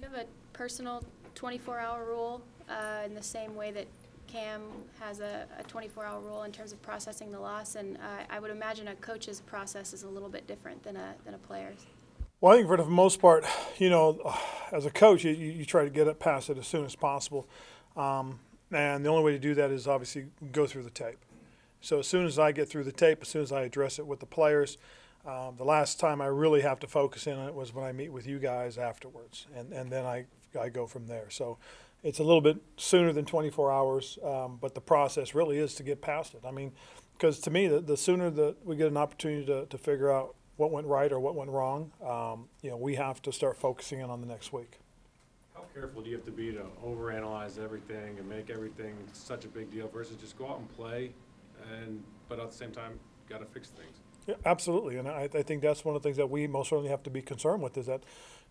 you have a personal 24-hour rule in the same way that Cam has a 24-hour rule in terms of processing the loss? And I would imagine a coach's process is a little bit different than a player's. Well, I think for the most part, you know, as a coach, you try to get it past it as soon as possible. And the only way to do that is obviously go through the tape. So as soon as I get through the tape, as soon as I address it with the players, the last time I really have to focus in on it was when I meet with you guys afterwards. And then I go from there. So it's a little bit sooner than 24 hours, but the process really is to get past it. I mean, because to me, the sooner that we get an opportunity to figure out what went right or what went wrong, you know, we have to start focusing in on the next week. How careful do you have to be to overanalyze everything and make everything such a big deal versus just go out and play, but at the same time, got to fix things? Yeah, absolutely, and I think that's one of the things that we most certainly have to be concerned with is that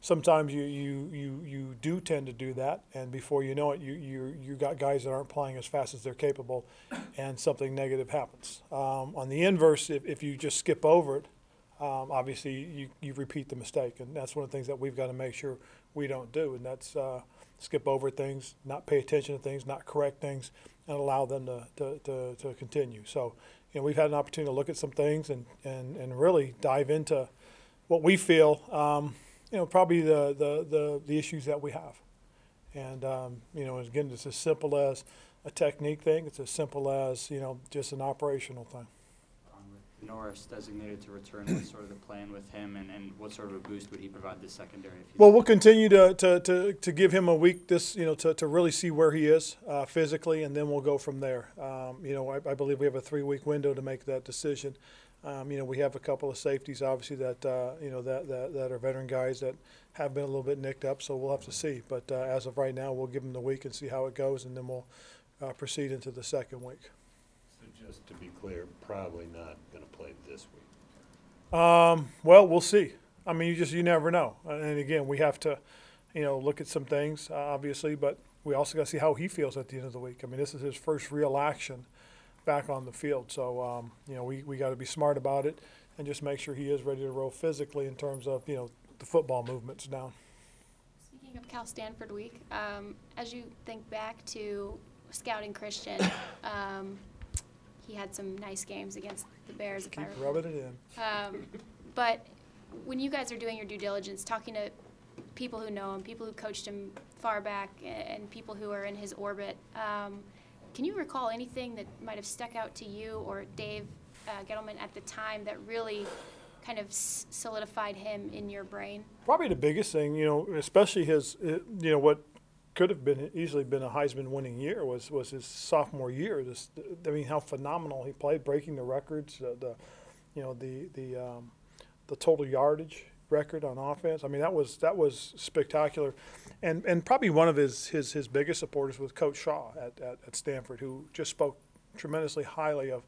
sometimes you do tend to do that, and before you know it, you got guys that aren't playing as fast as they're capable, and something negative happens. On the inverse, if you just skip over it, obviously you repeat the mistake, and that's one of the things that we've got to make sure we don't do, and that's skip over things, not pay attention to things, not correct things, and allow them to continue. So, you know, we've had an opportunity to look at some things and really dive into what we feel, you know, probably the issues that we have. And, you know, again, it's as simple as a technique thing. It's as simple as, you know, just an operational thing. With Norris designated to return, what's sort of the plan with him, and what sort of a boost would he provide the secondary? Well, we'll continue to give him a week you know, to really see where he is physically, and then we'll go from there. You know, I believe we have a 3-week window to make that decision. You know, we have a couple of safeties, obviously, that you know that are veteran guys that have been a little bit nicked up, so we'll have to see. But as of right now, we'll give him the week and see how it goes, and then we'll proceed into the second week. So just to be clear, probably not going to play this week. Well, we'll see. I mean, you never know. And again, we have to, you know, look at some things, obviously, but we also got to see how he feels at the end of the week. I mean, this is his first real action back on the field. So, you know, we got to be smart about it and just make sure he is ready to roll physically in terms of, you know, the football movements down. Speaking of Cal Stanford week, as you think back to scouting Christian, he had some nice games against the Bears. Keep rubbing it in. But when you guys are doing your due diligence, talking to people who know him, people who coached him far back, and people who are in his orbit, can you recall anything that might have stuck out to you or Dave Gettleman at the time that really kind of solidified him in your brain? Probably the biggest thing, you know, especially his, you know, what could have been easily been a Heisman winning year was his sophomore year. I mean, how phenomenal he played, breaking the records, you know, the total yardage record on offense. I mean, that was spectacular, and probably one of his biggest supporters was Coach Shaw at Stanford, who just spoke tremendously highly of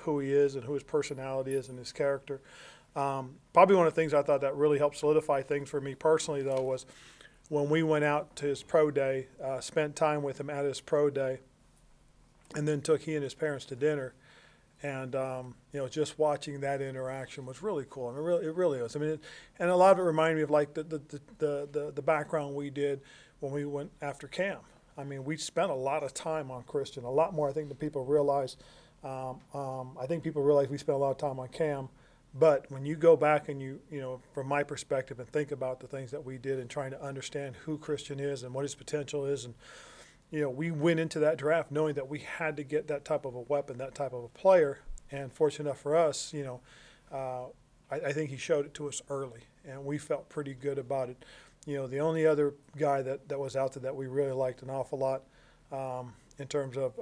who he is and who his personality is and his character. Probably one of the things I thought that really helped solidify things for me personally, though, was when we went out to his pro day, spent time with him at his pro day, and then took he and his parents to dinner. And, you know, just watching that interaction was really cool. I mean, it really was. I mean, and a lot of it reminded me of, like, the background we did when we went after Cam. I mean, we spent a lot of time on Christian, a lot more, I think, than people realize. I think people realize we spent a lot of time on Cam. But when you go back and you know, from my perspective, and think about the things that we did and trying to understand who Christian is and what his potential is, and, you know, we went into that draft knowing that we had to get that type of a weapon, that type of a player. And fortunate enough for us, you know, I think he showed it to us early, and we felt pretty good about it. You know, the only other guy that was out there that we really liked an awful lot in terms of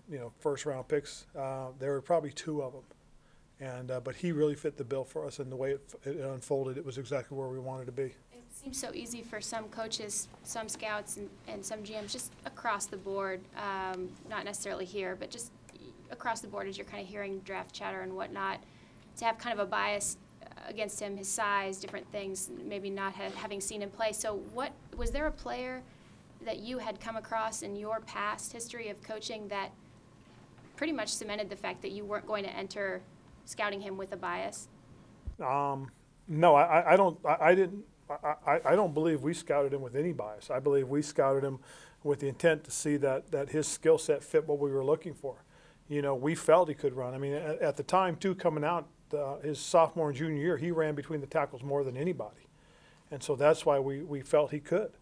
you know, first-round picks, there were probably 2 of them. And but he really fit the bill for us, and the way it unfolded, it was exactly where we wanted to be. It seems so easy for some coaches, some scouts, and some GMs, just across the board, not necessarily here, but just across the board as you're kind of hearing draft chatter and whatnot, to have kind of a bias against him, his size, different things, maybe not having seen him play. So was there a player that you had come across in your past history of coaching that pretty much cemented the fact that you weren't going to enter scouting him with a bias? No, I don't. I didn't I don't believe we scouted him with any bias. I believe we scouted him with the intent to see that his skill set fit what we were looking for. You know, we felt he could run. I mean, at the time, too, coming out his sophomore and junior year, he ran between the tackles more than anybody. And so that's why we felt he could.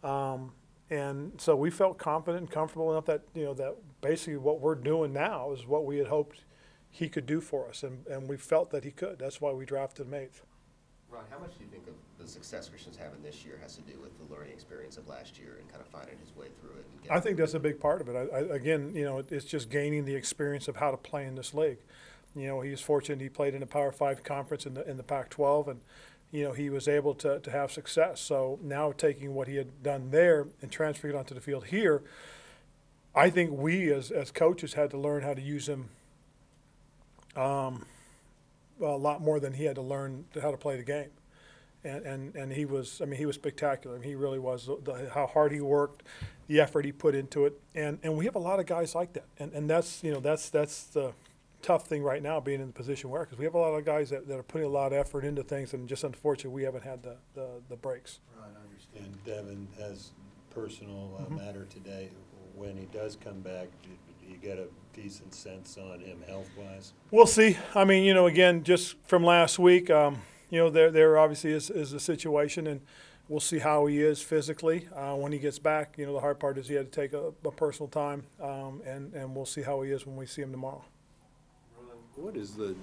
And so we felt confident and comfortable enough that, you know, that basically what we're doing now is what we had hoped he could do for us. And we felt that he could. That's why we drafted him 8th. Ron, how much do you think of the success Christian's having this year has to do with the learning experience of last year and kind of finding his way through it? And I think that's a big part of it. Again, you know, it's just gaining the experience of how to play in this league. You know, he's fortunate he played in a Power 5 conference in the Pac-12, and you know, he was able to have success. So now taking what he had done there and transferring it onto the field here, I think we as coaches had to learn how to use him a lot more than he had to learn how to play the game. And he was, I mean, he was spectacular. I mean, he really was. How hard he worked, the effort he put into it. And we have a lot of guys like that. And that's, you know, that's the tough thing right now, being in the position we're, because we have a lot of guys that are putting a lot of effort into things, and just unfortunately we haven't had the breaks. Ron, I understand Devin has personal matter today. When he does come back, do you get a decent sense on him health-wise? We'll see. I mean, you know, again, just from last week, you know, there obviously is a situation, and we'll see how he is physically when he gets back. You know, the hard part is he had to take a personal time, and we'll see how he is when we see him tomorrow. What is the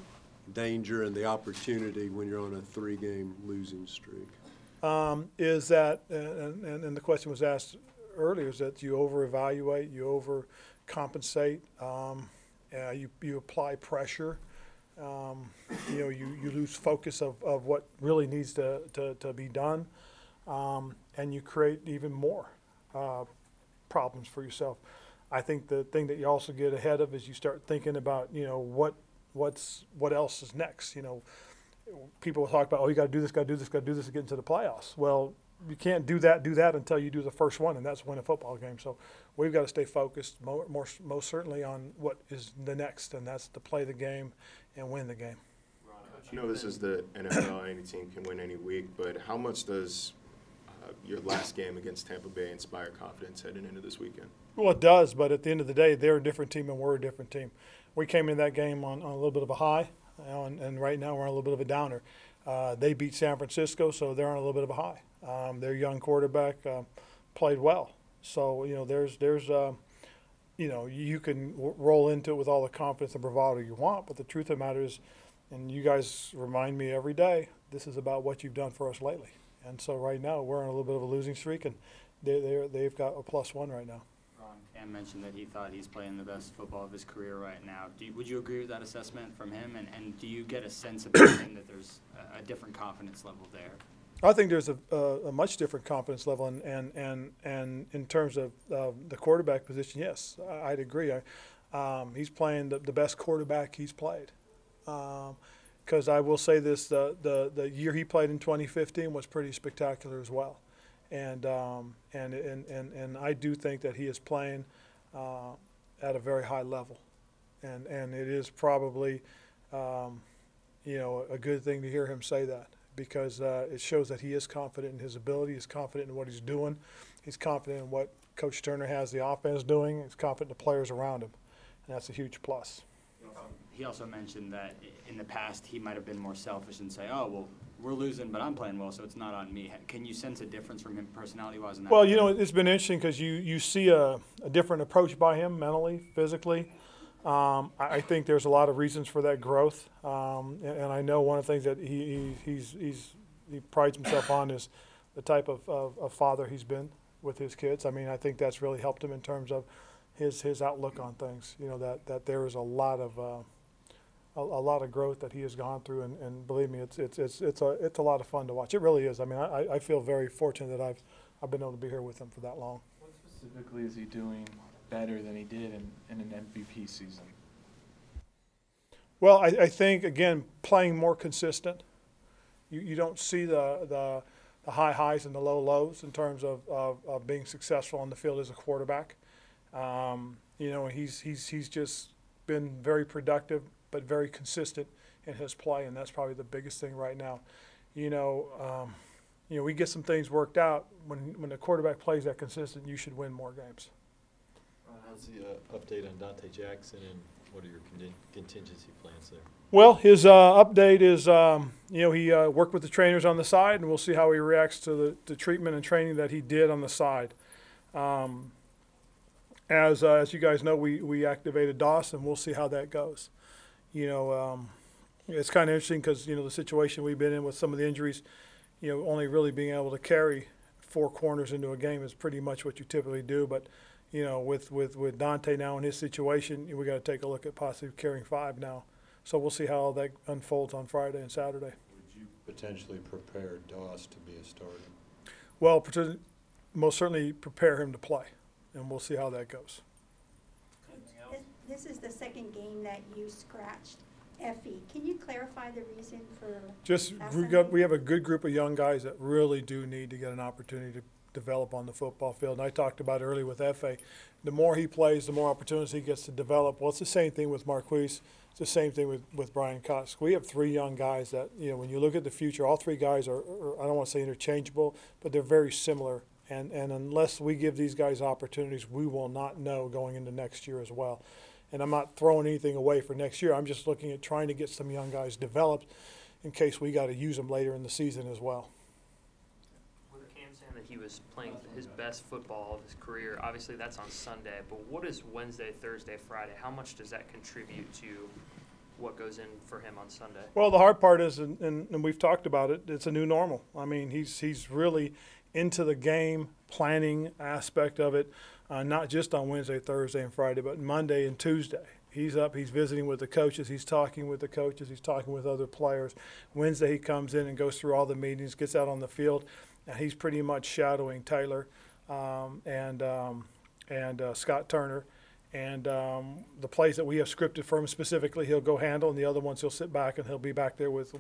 danger and the opportunity when you're on a 3-game losing streak? Is that, and the question was asked earlier, is that you over-evaluate, you overcompensate, you apply pressure, you know, you lose focus of what really needs to be done, and you create even more problems for yourself. I think the thing that you also get ahead of is you start thinking about, you know, what else is next. You know, people will talk about, oh, you got to do this, got to do this, got to do this to get into the playoffs. Well, you can't do that until you do the first one, and that's win a football game. So we've got to stay focused most certainly on what is the next, and that's to play the game and win the game. I know this is the NFL, any team can win any week, but how much does your last game against Tampa Bay inspire confidence heading into this weekend? Well, it does, but at the end of the day, they're a different team and we're a different team. We came into that game on a little bit of a high, and right now we're on a little bit of a downer. They beat San Francisco, so they're on a little bit of a high. Their young quarterback played well. So, you know, there's you know, you can roll into it with all the confidence and bravado you want, but the truth of the matter is, and you guys remind me every day, this is about what you've done for us lately. And so right now we're on a little bit of a losing streak, and they've got a +1 right now. Ron, Cam mentioned that he thought he's playing the best football of his career right now. Would you agree with that assessment from him? And do you get a sense about him that there's a different confidence level there? I think there's a much different confidence level, and in terms of the quarterback position, yes, I'd agree. He's playing the best quarterback he's played. Because I will say this, the year he played in 2015 was pretty spectacular as well. And I do think that he is playing at a very high level, and it is probably you know, a good thing to hear him say that, because it shows that he is confident in his ability, he's confident in what he's doing, he's confident in what Coach Turner has the offense doing, he's confident in the players around him, and that's a huge plus. He also mentioned that in the past he might have been more selfish and say, oh, well, we're losing, but I'm playing well, so it's not on me. Can you sense a difference from him personality-wise in that? Well, you know, it's been interesting because you see a different approach by him mentally, physically. I think there's a lot of reasons for that growth, and I know one of the things that he prides himself on is the type of father he's been with his kids. I mean, I think that's really helped him in terms of his outlook on things. You know, that there is a lot of growth that he has gone through, and believe me, it's a lot of fun to watch. It really is. I mean, I feel very fortunate that I've been able to be here with him for that long. What specifically is he doing better than he did in an MVP season? Well, I think, again, playing more consistent. You don't see the high highs and the low lows in terms of being successful on the field as a quarterback. You know, he's just been very productive, but very consistent in his play, and that's probably the biggest thing right now. You know, you know, we get some things worked out. When the quarterback plays that consistent, you should win more games. How's the update on Dante Jackson, and what are your contingency plans there? Well, his update is, you know, he worked with the trainers on the side, and we'll see how he reacts to the treatment and training that he did on the side. As you guys know, we activated DOS, and we'll see how that goes. You know, it's kind of interesting because, you know, the situation we've been in with some of the injuries, you know, only really being able to carry 4 corners into a game is pretty much what you typically do. But, you know, with Dante now in his situation, we got to take a look at possibly carrying 5 now. So we'll see how all that unfolds on Friday and Saturday. Would you potentially prepare Doss to be a starter? Well, most certainly prepare him to play, and we'll see how that goes. This is the second game that you scratched Effie. Can you clarify the reason for Just we have a good group of young guys that really do need to get an opportunity to develop on the football field. And I talked about earlier with F.A., the more he plays, the more opportunities he gets to develop. Well, it's the same thing with Marquise. It's the same thing with Brian Kosk. We have 3 young guys that, you know, when you look at the future, all 3 guys are I don't want to say interchangeable, but they're very similar. And unless we give these guys opportunities, we will not know going into next year as well. And I'm not throwing anything away for next year. I'm just looking at trying to get some young guys developed in case we got to use them later in the season as well. With Cam saying that he was playing his best football of his career, obviously that's on Sunday, but what is Wednesday, Thursday, Friday? How much does that contribute to what goes in for him on Sunday? Well, the hard part is, and we've talked about it, it's a new normal. I mean, he's really into the game planning aspect of it, not just on Wednesday, Thursday, and Friday, but Monday and Tuesday. He's up, he's visiting with the coaches, he's talking with the coaches, he's talking with other players. Wednesday he comes in and goes through all the meetings, gets out on the field, and he's pretty much shadowing Taylor and Scott Turner. And the plays that we have scripted for him specifically, he'll go handle, and the other ones he'll sit back and he'll be back there with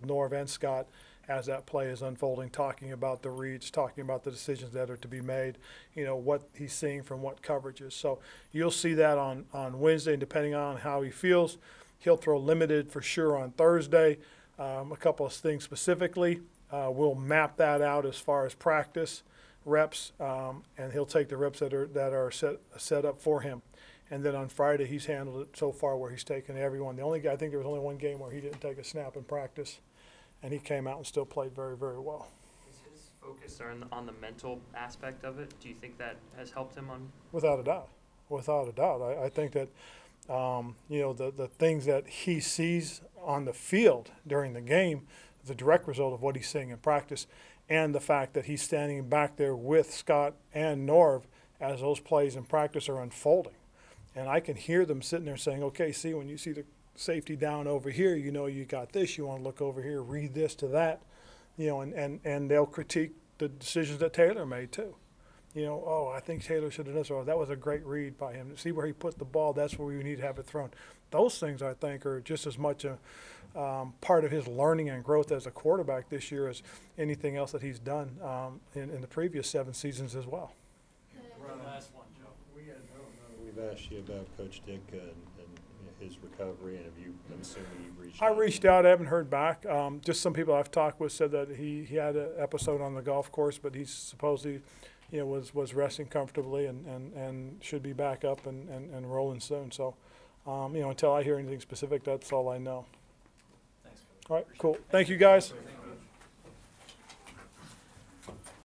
Norv and Scott as that play is unfolding, talking about the reads, talking about the decisions that are to be made, you know, what he's seeing from what coverages. So you'll see that on Wednesday, and depending on how he feels, he'll throw limited for sure on Thursday. A couple of things specifically, we'll map that out as far as practice reps, and he'll take the reps that are set up for him. And then on Friday, he's handled it so far where he's taken everyone. I think there was only one game where he didn't take a snap in practice, and he came out and still played very, very well. Is his focus on the mental aspect of it? Do you think that has helped him on? Without a doubt. Without a doubt. I think that, you know, the things that he sees on the field during the game is a direct result of what he's seeing in practice, and the fact that he's standing back there with Scott and Norv as those plays in practice are unfolding. And I can hear them sitting there saying, okay, see, when you see the safety down over here, you know you got this, you want to look over here, read this to that, you know, and they'll critique the decisions that Taylor made too. You know, oh, I think Taylor should have done this, or that was a great read by him. See where he put the ball, that's where we need to have it thrown. Those things, I think, are just as much a part of his learning and growth as a quarterback this year as anything else that he's done in the previous 7 seasons as well. Last one, Joe. We've asked you about Coach Dick and his recovery, and I'm assuming you've reached I out. reached out, I haven't heard back. Just some people I've talked with said that he had an episode on the golf course, but he supposedly, you know, was resting comfortably and should be back up and rolling soon. So, you know, until I hear anything specific, that's all I know. Thanks. All right, cool. Thank you, guys.